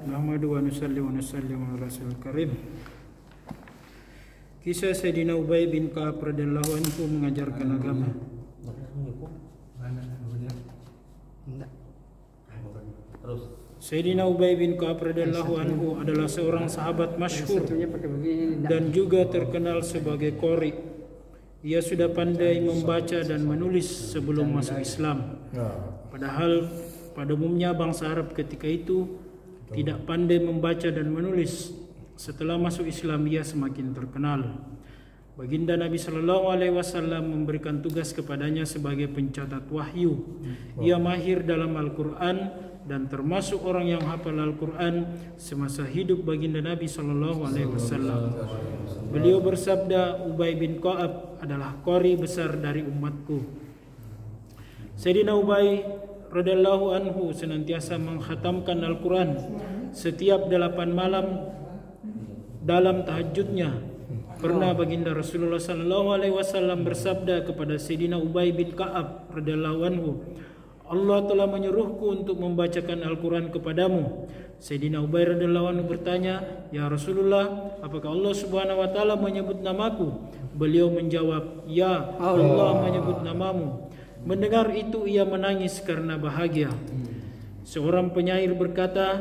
Nahmadu wa nusalli wa nusallimu ala rasulil karim. Kisah Sayyidina Ubay bin Ka'ab radhiyallahu anhu mengajarkan agama. Sayyidina Ubay bin Ka'ab radhiyallahu anhu adalah seorang sahabat masyhur dan juga terkenal sebagai qori. Ia sudah pandai membaca dan menulis sebelum masuk Islam. Padahal pada umumnya bangsa Arab ketika itu tidak pandai membaca dan menulis. Setelah masuk Islam ia semakin terkenal. Baginda Nabi Shallallahu Alaihi Wasallam memberikan tugas kepadanya sebagai pencatat wahyu. Ia mahir dalam Al-Quran dan termasuk orang yang hafal Al-Quran semasa hidup baginda Nabi Shallallahu Alaihi Wasallam. Beliau bersabda, Ubay bin Ka'ab adalah qori besar dari umatku. Sayyidina Ubay radhiyallahu anhu senantiasa mengkhatamkan Al-Quran setiap 8 malam dalam tahajudnya. Pernah baginda Rasulullah sallallahu alaihi wasallam bersabda kepada Sayyidina Ubay bin Ka'ab radhiyallahu anhu, Allah telah menyuruhku untuk membacakan Al-Quran kepadamu. Sayyidina Ubay radhiyallahu anhu bertanya, ya Rasulullah, apakah Allah subhanahu wa ta'ala menyebut namaku? Beliau menjawab, ya, Allah menyebut namamu. Mendengar itu ia menangis karena bahagia. Seorang penyair berkata,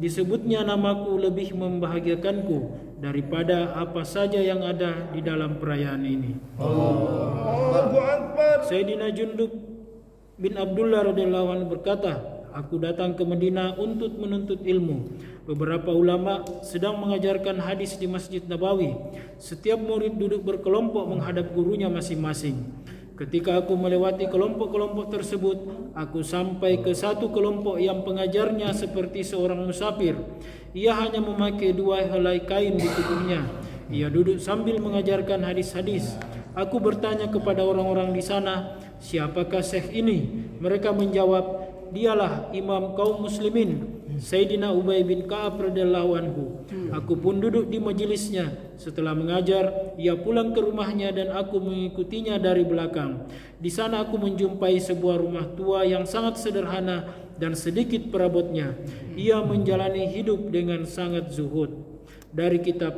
disebutnya namaku lebih membahagiakanku daripada apa saja yang ada di dalam perayaan ini. Allahu Akbar. Sayyidina Jundub bin Abdullah radhiyallahu anhu berkata, aku datang ke Madinah untuk menuntut ilmu. Beberapa ulama sedang mengajarkan hadis di Masjid Nabawi. Setiap murid duduk berkelompok menghadap gurunya masing-masing. Ketika aku melewati kelompok-kelompok tersebut, aku sampai ke satu kelompok yang pengajarnya seperti seorang musafir. Ia hanya memakai 2 helai kain di tubuhnya. Ia duduk sambil mengajarkan hadis-hadis. Aku bertanya kepada orang-orang di sana, siapakah syekh ini? Mereka menjawab, dialah imam kaum muslimin, Sayyidina Ubay bin Ka'ab radhiyallahu anhu. Aku pun duduk di majelisnya. Setelah mengajar, ia pulang ke rumahnya dan aku mengikutinya dari belakang. Di sana aku menjumpai sebuah rumah tua yang sangat sederhana dan sedikit perabotnya. Ia menjalani hidup dengan sangat zuhud. Dari kitab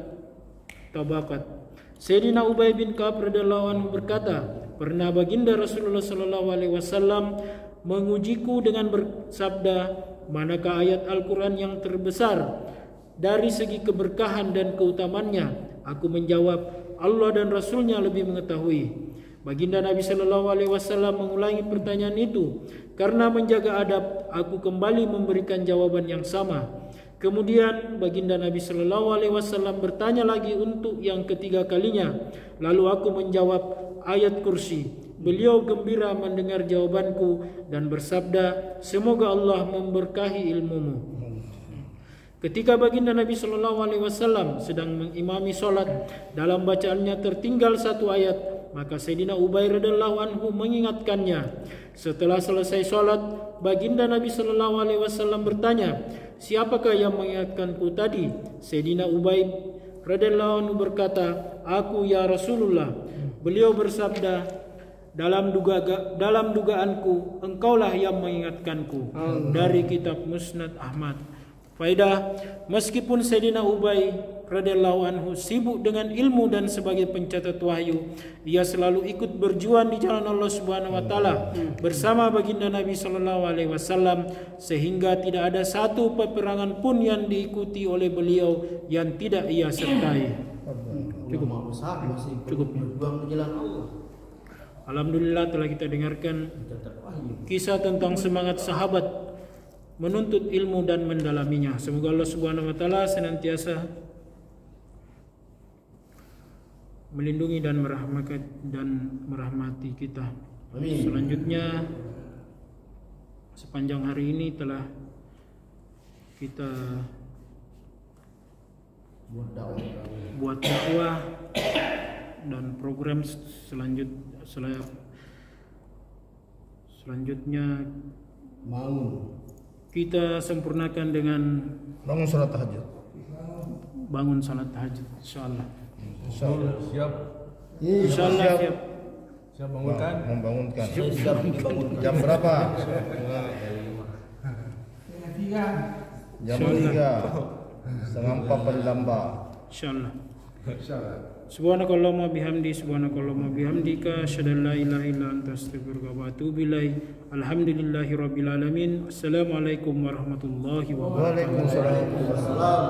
Tabaqat, Sayyidina Ubay bin Ka'ab radhiyallahu anhu berkata, pernah baginda Rasulullah sallallahu alaihi wasallam mengujiku dengan bersabda, manakah ayat Al-Quran yang terbesar dari segi keberkahan dan keutamannya? Aku menjawab, Allah dan Rasulnya lebih mengetahui. Baginda Nabi Shallallahu Alaihi Wasallam mengulangi pertanyaan itu. Karena menjaga adab, aku kembali memberikan jawaban yang sama. Kemudian baginda Nabi Shallallahu Alaihi Wasallam bertanya lagi untuk yang ketiga kalinya. Lalu aku menjawab ayat kursi. Beliau gembira mendengar jawabanku dan bersabda, semoga Allah memberkahi ilmumu. Ketika baginda Nabi Shallallahu Alaihi Wasallam sedang mengimami solat, dalam bacaannya tertinggal satu ayat, maka Sayyidina Ubay radhiyallahu anhu mengingatkannya. Setelah selesai solat, baginda Nabi Shallallahu Alaihi Wasallam bertanya, siapakah yang mengingatkanku tadi? Sayyidina Ubay radhiyallahu anhu berkata, aku ya Rasulullah. Beliau bersabda, dalam dugaanku engkaulah yang mengingatkanku. Dari kitab Musnad Ahmad. Faedah, meskipun Sayyidina Ubay radhiyallahu anhu sibuk dengan ilmu dan sebagai pencatat wahyu, ia selalu ikut berjuang di jalan Allah Subhanahu wa taala bersama baginda Nabi sallallahu alaihi wasallam, sehingga tidak ada satu peperangan pun yang diikuti oleh beliau yang tidak ia sertai. Cukup. Berjuang di jalan Allah. Alhamdulillah telah kita dengarkan kisah tentang semangat sahabat menuntut ilmu dan mendalaminya. Semoga Allah Subhanahu wa taala senantiasa melindungi dan merahmati kita. Amin. Selanjutnya, sepanjang hari ini telah kita buat dakwah dan program selanjutnya kita sempurnakan dengan bangun salat tahajud. Insyaallah. Siap. Insyaallah siap. Siap membangunkan. Jam berapa? Jam 3 setengah 4 pada lamba. Insyaallah. Subhanakallahumma bihamdika asyhadu an la ilaha illa anta astaghfiruka wa atubu ilaik. Alhamdulillahirabbil alamin. Assalamualaikum warahmatullahi wabarakatuh. Waalaikumsalam.